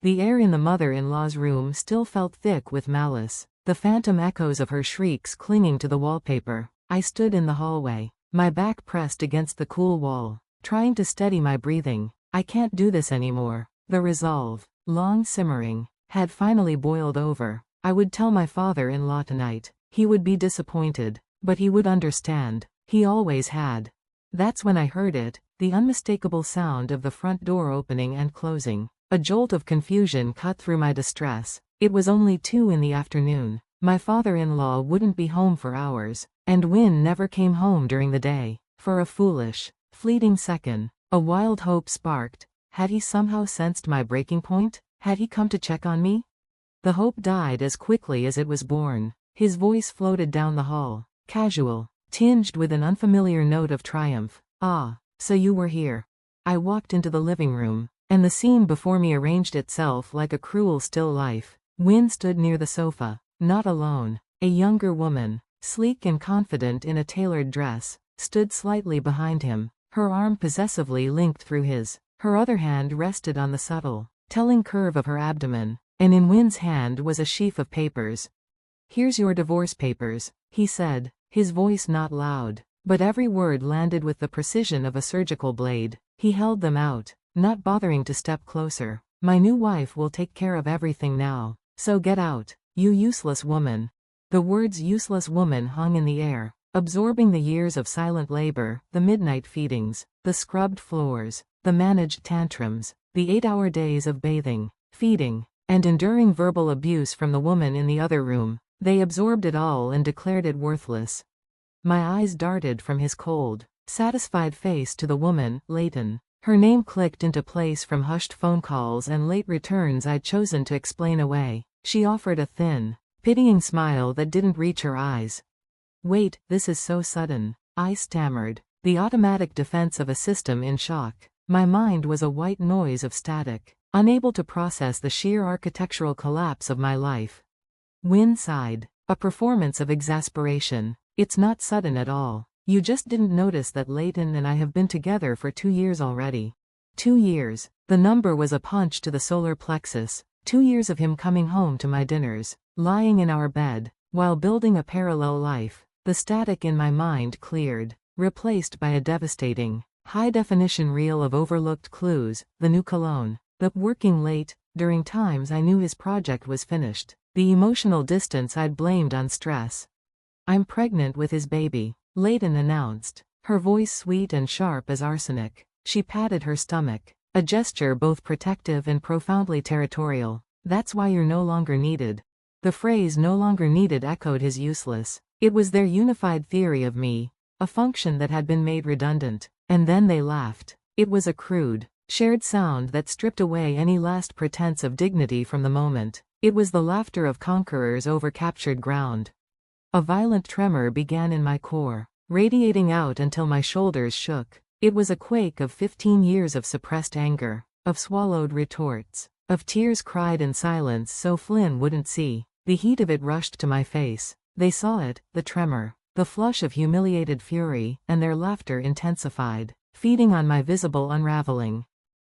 The air in the mother-in-law's room still felt thick with malice, the phantom echoes of her shrieks clinging to the wallpaper. I stood in the hallway, my back pressed against the cool wall, trying to steady my breathing. I can't do this anymore. The resolve, long simmering, had finally boiled over. I would tell my father-in-law tonight. He would be disappointed, but he would understand. He always had. That's when I heard it, the unmistakable sound of the front door opening and closing. A jolt of confusion cut through my distress. It was only 2 in the afternoon. My father-in-law wouldn't be home for hours, and Wynne never came home during the day. For a foolish, fleeting second, a wild hope sparked. Had he somehow sensed my breaking point? Had he come to check on me? The hope died as quickly as it was born. His voice floated down the hall, casual, tinged with an unfamiliar note of triumph. "Ah, so you were here." I walked into the living room, and the scene before me arranged itself like a cruel still life. Wynne stood near the sofa, not alone. A younger woman, sleek and confident in a tailored dress, stood slightly behind him, her arm possessively linked through his. Her other hand rested on the subtle, telling curve of her abdomen, and in Wynne's hand was a sheaf of papers. "Here's your divorce papers," he said, his voice not loud, but every word landed with the precision of a surgical blade. He held them out, not bothering to step closer. "My new wife will take care of everything now, so get out, you useless woman." The words useless woman hung in the air, absorbing the years of silent labor, the midnight feedings, the scrubbed floors, the managed tantrums, the 8-hour days of bathing, feeding, and enduring verbal abuse from the woman in the other room. They absorbed it all and declared it worthless. My eyes darted from his cold, satisfied face to the woman, Leighton. Her name clicked into place from hushed phone calls and late returns I'd chosen to explain away. She offered a thin, pitying smile that didn't reach her eyes. "Wait, this is so sudden," I stammered, the automatic defense of a system in shock. My mind was a white noise of static, unable to process the sheer architectural collapse of my life. Wynne sighed, a performance of exasperation. "It's not sudden at all. You just didn't notice that Leighton and I have been together for 2 years already." 2 years. The number was a punch to the solar plexus. 2 years of him coming home to my dinners, lying in our bed, while building a parallel life. The static in my mind cleared, replaced by a devastating, high-definition reel of overlooked clues, the new cologne, the working late, during times I knew his project was finished, the emotional distance I'd blamed on stress. "I'm pregnant with his baby," Leighton announced, her voice sweet and sharp as arsenic. She patted her stomach, a gesture both protective and profoundly territorial. "That's why you're no longer needed." The phrase "no longer needed" echoed his useless. It was their unified theory of me, a function that had been made redundant. And then they laughed. It was a crude, shared sound that stripped away any last pretense of dignity from the moment. It was the laughter of conquerors over captured ground. A violent tremor began in my core, radiating out until my shoulders shook. It was a quake of 15 years of suppressed anger, of swallowed retorts, of tears cried in silence so Flynn wouldn't see. The heat of it rushed to my face. They saw it, the tremor, the flush of humiliated fury, and their laughter intensified, feeding on my visible unraveling.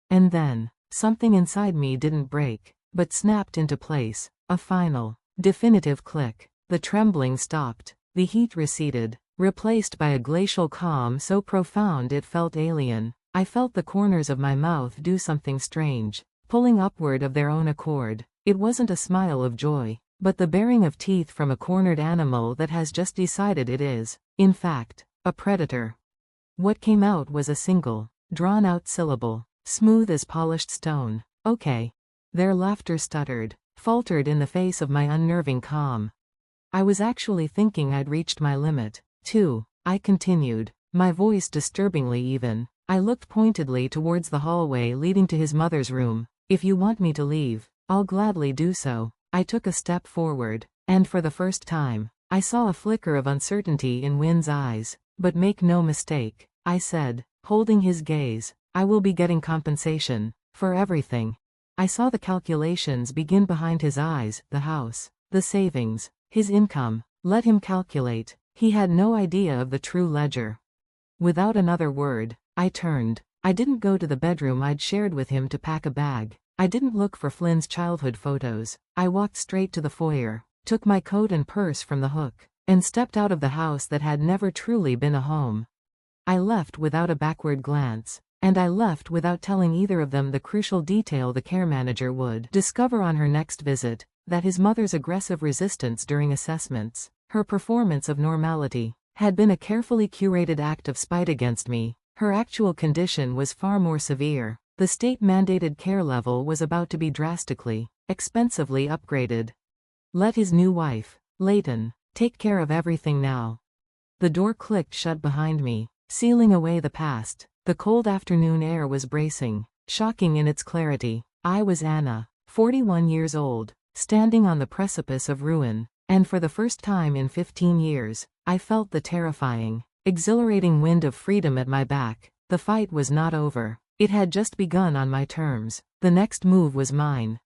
And then, something inside me didn't break, but snapped into place, a final, definitive click. The trembling stopped, the heat receded, replaced by a glacial calm so profound it felt alien. I felt the corners of my mouth do something strange, pulling upward of their own accord. It wasn't a smile of joy, but the baring of teeth from a cornered animal that has just decided it is, in fact, a predator. What came out was a single, drawn-out syllable, smooth as polished stone. "Okay." Their laughter stuttered, faltered in the face of my unnerving calm. "I was actually thinking I'd reached my limit, too," I continued, my voice disturbingly even. I looked pointedly towards the hallway leading to his mother's room. "If you want me to leave, I'll gladly do so." I took a step forward, and for the first time, I saw a flicker of uncertainty in Wynne's eyes. "But make no mistake," I said, holding his gaze, "I will be getting compensation, for everything." I saw the calculations begin behind his eyes, the house, the savings, his income. Let him calculate. He had no idea of the true ledger. Without another word, I turned. I didn't go to the bedroom I'd shared with him to pack a bag. I didn't look for Flynn's childhood photos. I walked straight to the foyer, took my coat and purse from the hook, and stepped out of the house that had never truly been a home. I left without a backward glance, and I left without telling either of them the crucial detail the care manager would discover on her next visit, that his mother's aggressive resistance during assessments, her performance of normality, had been a carefully curated act of spite against me. Her actual condition was far more severe. The state-mandated care level was about to be drastically, expensively upgraded. Let his new wife, Leighton, take care of everything now. The door clicked shut behind me, sealing away the past. The cold afternoon air was bracing, shocking in its clarity. I was Anna, 41 years old, standing on the precipice of ruin, and for the first time in 15 years, I felt the terrifying, exhilarating wind of freedom at my back. The fight was not over. It had just begun on my terms. The next move was mine.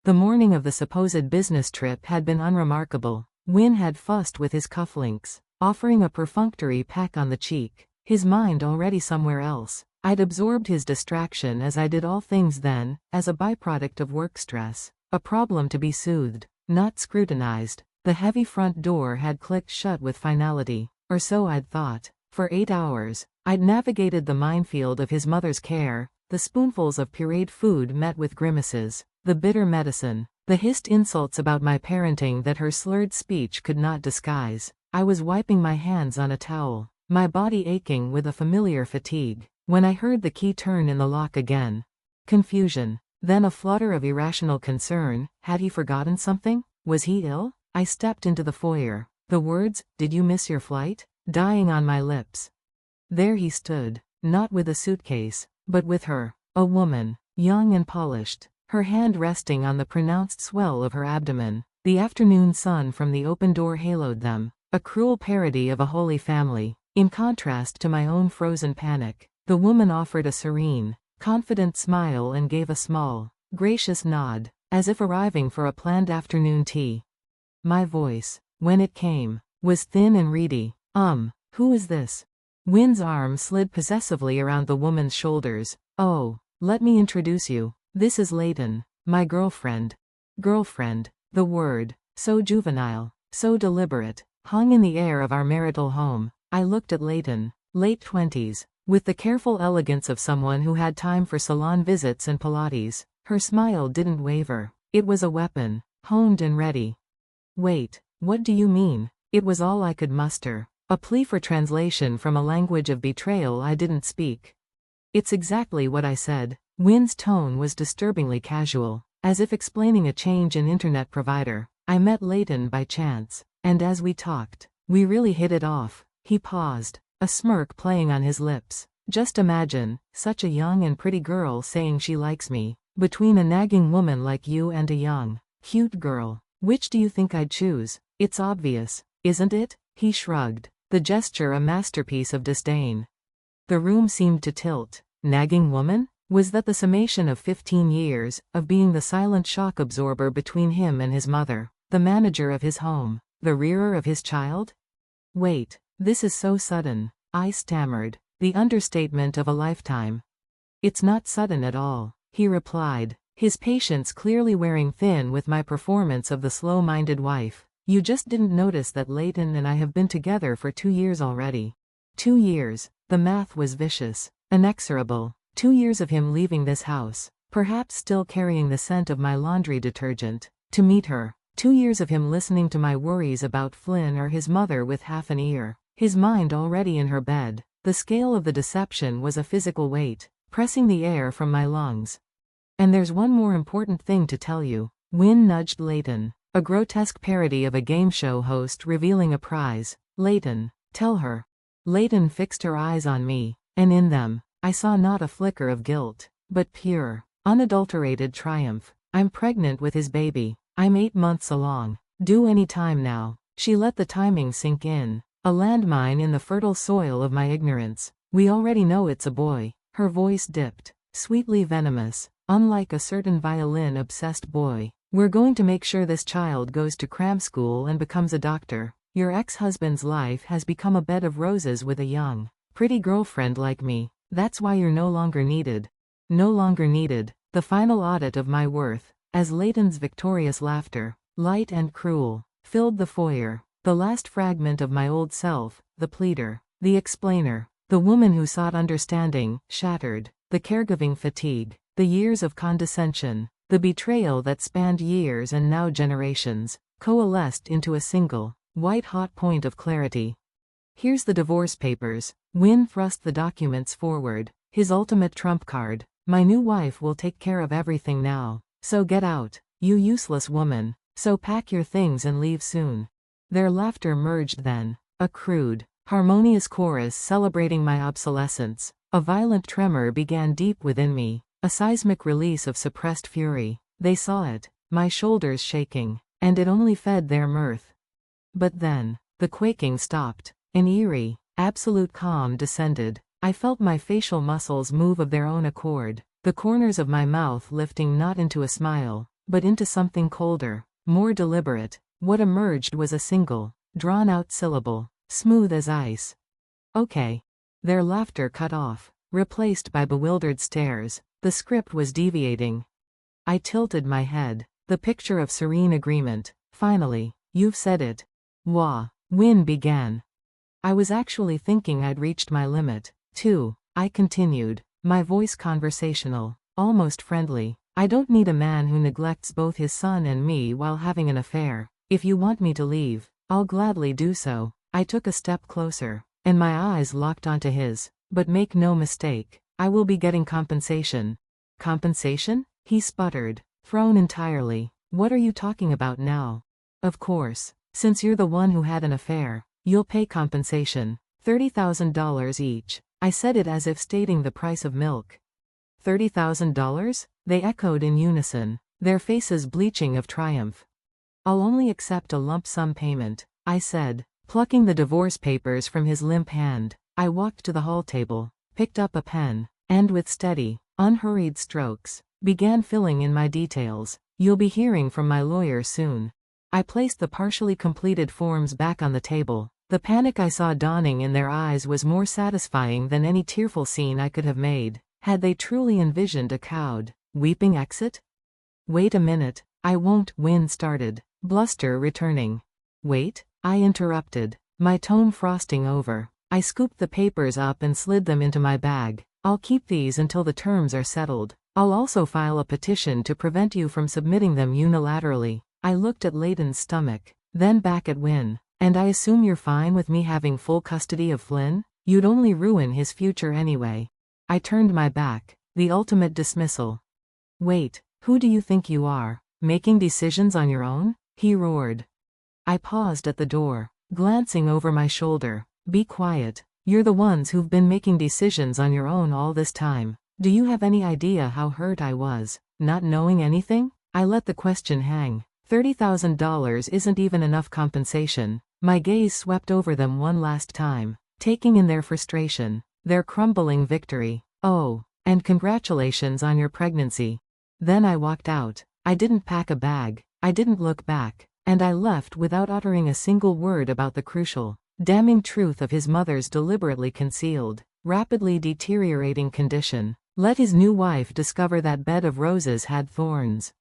The morning of the supposed business trip had been unremarkable. Wynne had fussed with his cufflinks, offering a perfunctory peck on the cheek, his mind already somewhere else. I'd absorbed his distraction as I did all things then, as a byproduct of work stress, a problem to be soothed, not scrutinized. The heavy front door had clicked shut with finality, or so I'd thought. For 8 hours, I'd navigated the minefield of his mother's care, the spoonfuls of pureed food met with grimaces, the bitter medicine, the hissed insults about my parenting that her slurred speech could not disguise. I was wiping my hands on a towel, my body aching with a familiar fatigue, when I heard the key turn in the lock again. Confusion, then a flutter of irrational concern. Had he forgotten something? Was he ill? I stepped into the foyer, the words, "Did you miss your flight?" dying on my lips. There he stood, not with a suitcase, but with her, a woman, young and polished, her hand resting on the pronounced swell of her abdomen. The afternoon sun from the open door haloed them, a cruel parody of a holy family. In contrast to my own frozen panic, the woman offered a serene, confident smile and gave a small, gracious nod, as if arriving for a planned afternoon tea. My voice, when it came, was thin and reedy. Who is this? Wynne's arm slid possessively around the woman's shoulders. Oh, let me introduce you. This is Leighton, my girlfriend. Girlfriend, the word, so juvenile, so deliberate, hung in the air of our marital home. I looked at Leighton, late 20s, with the careful elegance of someone who had time for salon visits and Pilates. Her smile didn't waver. It was a weapon, honed and ready. Wait, what do you mean? It was all I could muster. A plea for translation from a language of betrayal I didn't speak. It's exactly what I said. Wynne's tone was disturbingly casual, as if explaining a change in internet provider. I met Leighton by chance, and as we talked, we really hit it off. He paused, a smirk playing on his lips. Just imagine, such a young and pretty girl saying she likes me, between a nagging woman like you and a young, cute girl. Which do you think I'd choose? It's obvious, isn't it? He shrugged, the gesture a masterpiece of disdain. The room seemed to tilt. Nagging woman? Was that the summation of 15 years, of being the silent shock absorber between him and his mother, the manager of his home, the rearer of his child? Wait, this is so sudden, I stammered, the understatement of a lifetime. It's not sudden at all, he replied, his patience clearly wearing thin with my performance of the slow-minded wife. You just didn't notice that Leighton and I have been together for 2 years already. 2 years, the math was vicious, inexorable. 2 years of him leaving this house, perhaps still carrying the scent of my laundry detergent, to meet her. 2 years of him listening to my worries about Flynn or his mother with half an ear, his mind already in her bed. The scale of the deception was a physical weight, pressing the air from my lungs. And there's one more important thing to tell you. Wynne nudged Leighton, a grotesque parody of a game show host revealing a prize. Leighton, tell her. Leighton fixed her eyes on me, and in them, I saw not a flicker of guilt, but pure, unadulterated triumph. I'm pregnant with his baby. I'm 8 months along. Due any time now. She let the timing sink in, a landmine in the fertile soil of my ignorance. We already know it's a boy. Her voice dipped, sweetly venomous, unlike a certain violin-obsessed boy. We're going to make sure this child goes to cram school and becomes a doctor. Your ex-husband's life has become a bed of roses with a young, pretty girlfriend like me. That's why you're no longer needed. No longer needed. The the final audit of my worth, as Leighton's victorious laughter, light and cruel, filled the foyer. The last fragment of my old self, the pleader, the explainer, the woman who sought understanding, shattered. The caregiving fatigue, the years of condescension, the betrayal that spanned years and now generations, coalesced into a single, white-hot point of clarity. Here's the divorce papers. Wynne thrust the documents forward, his ultimate trump card. My new wife will take care of everything now. So get out, you useless woman. So pack your things and leave soon. Their laughter merged then, a crude, harmonious chorus celebrating my obsolescence. A violent tremor began deep within me, a seismic release of suppressed fury. They saw it, my shoulders shaking, and it only fed their mirth. But then, the quaking stopped. An eerie, absolute calm descended. I felt my facial muscles move of their own accord, the corners of my mouth lifting not into a smile, but into something colder, more deliberate. What emerged was a single, drawn-out syllable, smooth as ice. Okay. Their laughter cut off, replaced by bewildered stares. The script was deviating. I tilted my head, the picture of serene agreement. Finally, you've said it. Wah. Wynne began. I was actually thinking I'd reached my limit, too. I continued, my voice conversational, almost friendly. I don't need a man who neglects both his son and me while having an affair. If you want me to leave, I'll gladly do so. I took a step closer, and my eyes locked onto his. But make no mistake, I will be getting compensation. Compensation? He sputtered, thrown entirely. What are you talking about now? Of course, since you're the one who had an affair, you'll pay compensation. $30,000 each. I said it as if stating the price of milk. $30,000? They echoed in unison, their faces bleaching of triumph. I'll only accept a lump sum payment, I said, plucking the divorce papers from his limp hand. I walked to the hall table, picked up a pen, and with steady, unhurried strokes, began filling in my details. You'll be hearing from my lawyer soon. I placed the partially completed forms back on the table. The panic I saw dawning in their eyes was more satisfying than any tearful scene I could have made. Had they truly envisioned a cowed, weeping exit? Wait a minute, I won't. Wynne started, bluster returning. Wait, I interrupted, my tone frosting over. I scooped the papers up and slid them into my bag. I'll keep these until the terms are settled. I'll also file a petition to prevent you from submitting them unilaterally. I looked at Leighton's stomach, then back at Wynne. And I assume you're fine with me having full custody of Flynn? You'd only ruin his future anyway. I turned my back, the ultimate dismissal. Wait, who do you think you are, making decisions on your own? He roared. I paused at the door, glancing over my shoulder. Be quiet. You're the ones who've been making decisions on your own all this time. Do you have any idea how hurt I was, not knowing anything? I let the question hang. $30,000 isn't even enough compensation. My gaze swept over them one last time, taking in their frustration, their crumbling victory. Oh, and congratulations on your pregnancy. Then I walked out. I didn't pack a bag. I didn't look back. And I left without uttering a single word about the crucial, damning truth of his mother's deliberately concealed, rapidly deteriorating condition. Let his new wife discover that bed of roses had thorns.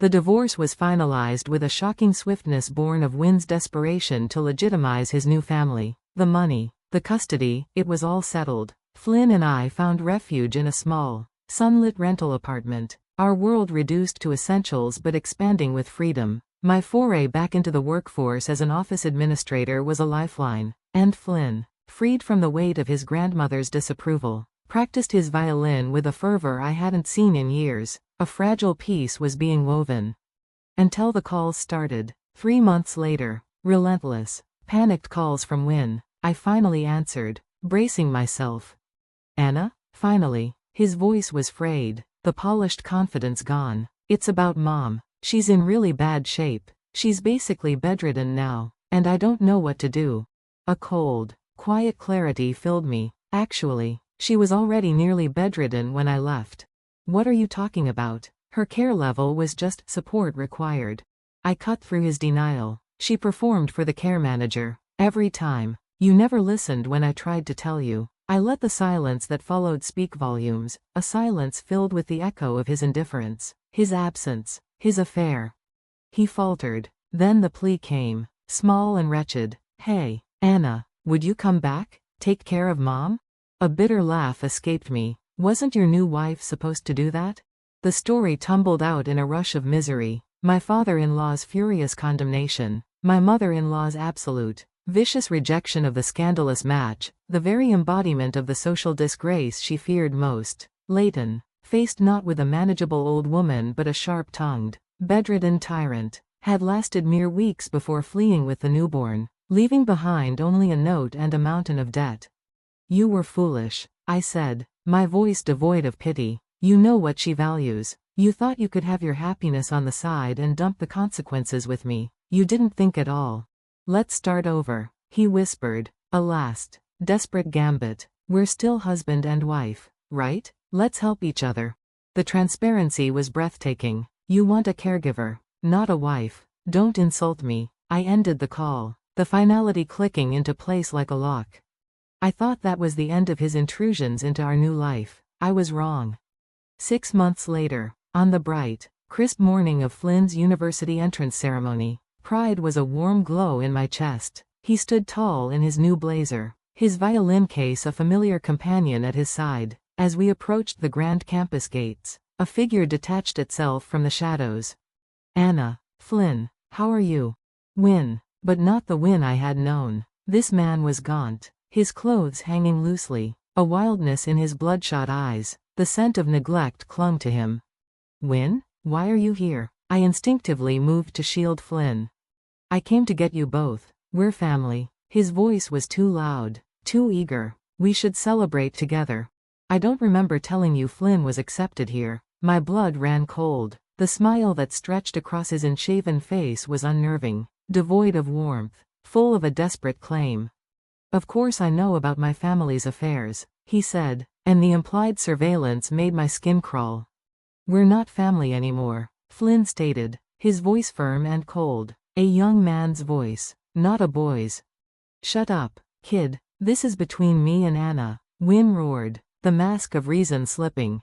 The divorce was finalized with a shocking swiftness born of Wynne's desperation to legitimize his new family. The money, the custody, it was all settled. Flynn and I found refuge in a small, sunlit rental apartment, our world reduced to essentials but expanding with freedom. My foray back into the workforce as an office administrator was a lifeline, and Flynn, freed from the weight of his grandmother's disapproval, practiced his violin with a fervor I hadn't seen in years. A fragile peace was being woven. Until the calls started. 3 months later, relentless, panicked calls from Wynne. I finally answered, bracing myself. Anna? Finally. His voice was frayed, the polished confidence gone. It's about Mom. She's in really bad shape. She's basically bedridden now, and I don't know what to do. A cold, quiet clarity filled me. Actually, she was already nearly bedridden when I left. What are you talking about? Her care level was just support required. I cut through his denial. She performed for the care manager. Every time. You never listened when I tried to tell you. I let the silence that followed speak volumes, a silence filled with the echo of his indifference, his absence, his affair. He faltered. Then the plea came, small and wretched. Hey, Anna, would you come back? Take care of Mom? A bitter laugh escaped me. Wasn't your new wife supposed to do that? The story tumbled out in a rush of misery. My father-in-law's furious condemnation, my mother-in-law's absolute, vicious rejection of the scandalous match, the very embodiment of the social disgrace she feared most. Leighton, faced not with a manageable old woman but a sharp-tongued, bedridden tyrant, had lasted mere weeks before fleeing with the newborn, leaving behind only a note and a mountain of debt. You were foolish, I said, my voice devoid of pity. You know what she values. You thought you could have your happiness on the side and dump the consequences with me. You didn't think at all. Let's start over, he whispered, a last, desperate gambit. We're still husband and wife, right? Let's help each other. The transparency was breathtaking. You want a caregiver, not a wife. Don't insult me. I ended the call, the finality clicking into place like a lock. I thought that was the end of his intrusions into our new life. I was wrong. 6 months later, on the bright, crisp morning of Flynn's university entrance ceremony, pride was a warm glow in my chest. He stood tall in his new blazer, his violin case a familiar companion at his side. As we approached the grand campus gates, a figure detached itself from the shadows. Anna, Flynn, how are you? Win, but not the Win I had known. This man was gaunt, his clothes hanging loosely, a wildness in his bloodshot eyes. The scent of neglect clung to him. Win, why are you here? I instinctively moved to shield Flynn. I came to get you both. We're family. His voice was too loud, too eager. We should celebrate together. I don't remember telling you Flynn was accepted here. My blood ran cold. The smile that stretched across his unshaven face was unnerving, devoid of warmth, full of a desperate claim. Of course I know about my family's affairs, he said, and the implied surveillance made my skin crawl. We're not family anymore, Flynn stated, his voice firm and cold, a young man's voice, not a boy's. Shut up, kid, this is between me and Anna, Win roared, the mask of reason slipping.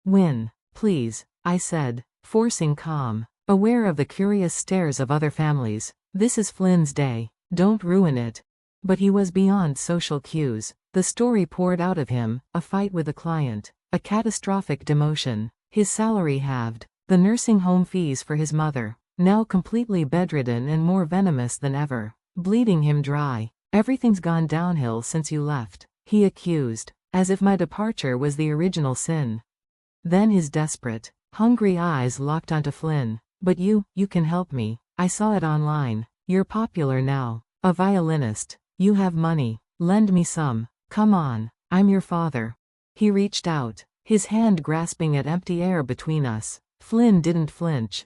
Win, please, I said, forcing calm, aware of the curious stares of other families. This is Flynn's day, don't ruin it. But he was beyond social cues. The story poured out of him, a fight with a client, a catastrophic demotion, his salary halved, the nursing home fees for his mother, now completely bedridden and more venomous than ever, bleeding him dry. Everything's gone downhill since you left, he accused, as if my departure was the original sin. Then his desperate, hungry eyes locked onto Flynn. But you can help me. I saw it online. You're popular now, a violinist. You have money. Lend me some. Come on, I'm your father. He reached out, his hand grasping at empty air between us. Flynn didn't flinch.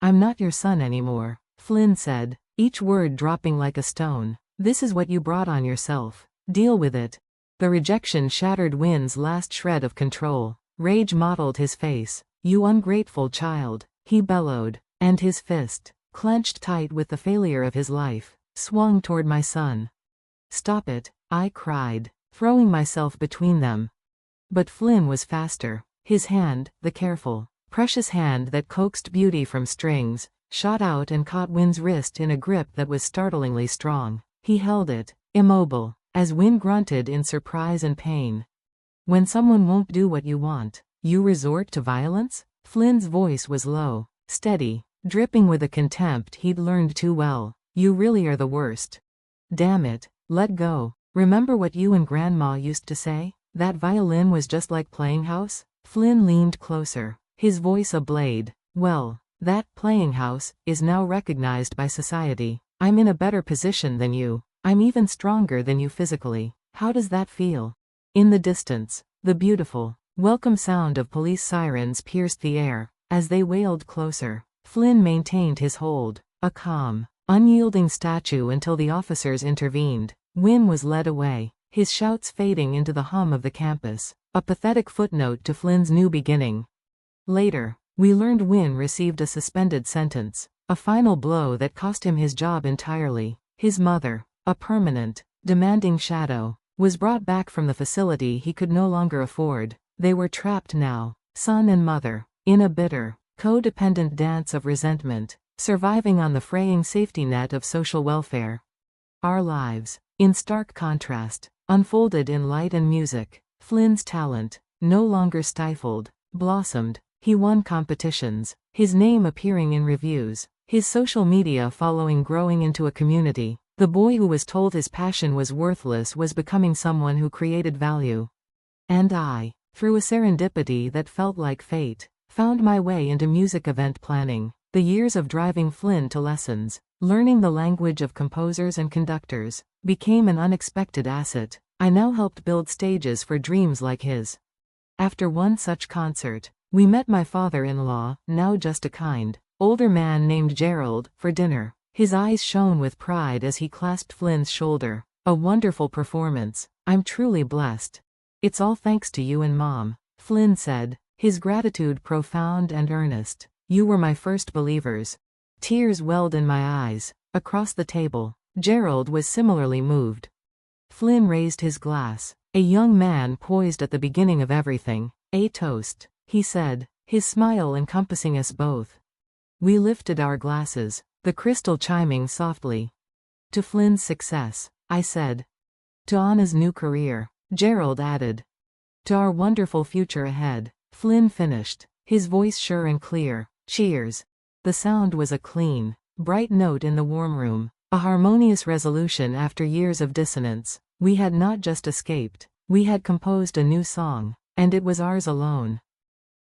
I'm not your son anymore, Flynn said, each word dropping like a stone. This is what you brought on yourself. Deal with it. The rejection shattered Win's last shred of control. Rage mottled his face. You ungrateful child, he bellowed, and his fist, clenched tight with the failure of his life, swung toward my son. Stop it, I cried, throwing myself between them. But Flynn was faster. His hand, the careful, precious hand that coaxed beauty from strings, shot out and caught Win's wrist in a grip that was startlingly strong. He held it, immobile, as Win grunted in surprise and pain. When someone won't do what you want, you resort to violence? Flynn's voice was low, steady, dripping with a contempt he'd learned too well. You really are the worst. Damn it, let go. Remember what you and Grandma used to say? That violin was just like playing house? Flynn leaned closer, his voice a blade. Well, that playing house is now recognized by society. I'm in a better position than you. I'm even stronger than you physically. How does that feel? In the distance, the beautiful, welcome sound of police sirens pierced the air. As they wailed closer, Flynn maintained his hold, a calm, unyielding statue until the officers intervened. Win was led away, his shouts fading into the hum of the campus, a pathetic footnote to Flynn's new beginning. Later, we learned Win received a suspended sentence, a final blow that cost him his job entirely. His mother, a permanent, demanding shadow, was brought back from the facility he could no longer afford. They were trapped now, son and mother, in a bitter, codependent dance of resentment, surviving on the fraying safety net of social welfare. Our lives, in stark contrast, unfolded in light and music. Flynn's talent, no longer stifled, blossomed. He won competitions, his name appearing in reviews, his social media following growing into a community. The boy who was told his passion was worthless was becoming someone who created value. And I, through a serendipity that felt like fate, found my way into music event planning. The years of driving Flynn to lessons, learning the language of composers and conductors, became an unexpected asset. I now helped build stages for dreams like his. After one such concert, we met my father-in-law, now just a kind, older man named Gerald, for dinner. His eyes shone with pride as he clasped Flynn's shoulder. A wonderful performance. I'm truly blessed. It's all thanks to you and Mom, Flynn said, his gratitude profound and earnest. You were my first believers. Tears welled in my eyes. Across the table, Gerald was similarly moved. Flynn raised his glass, a young man poised at the beginning of everything. A toast, he said, his smile encompassing us both. We lifted our glasses, the crystal chiming softly. To Flynn's success, I said. To Anna's new career, Gerald added. To our wonderful future ahead, Flynn finished, his voice sure and clear. Cheers. The sound was a clean, bright note in the warm room, a harmonious resolution after years of dissonance. We had not just escaped, we had composed a new song, and it was ours alone.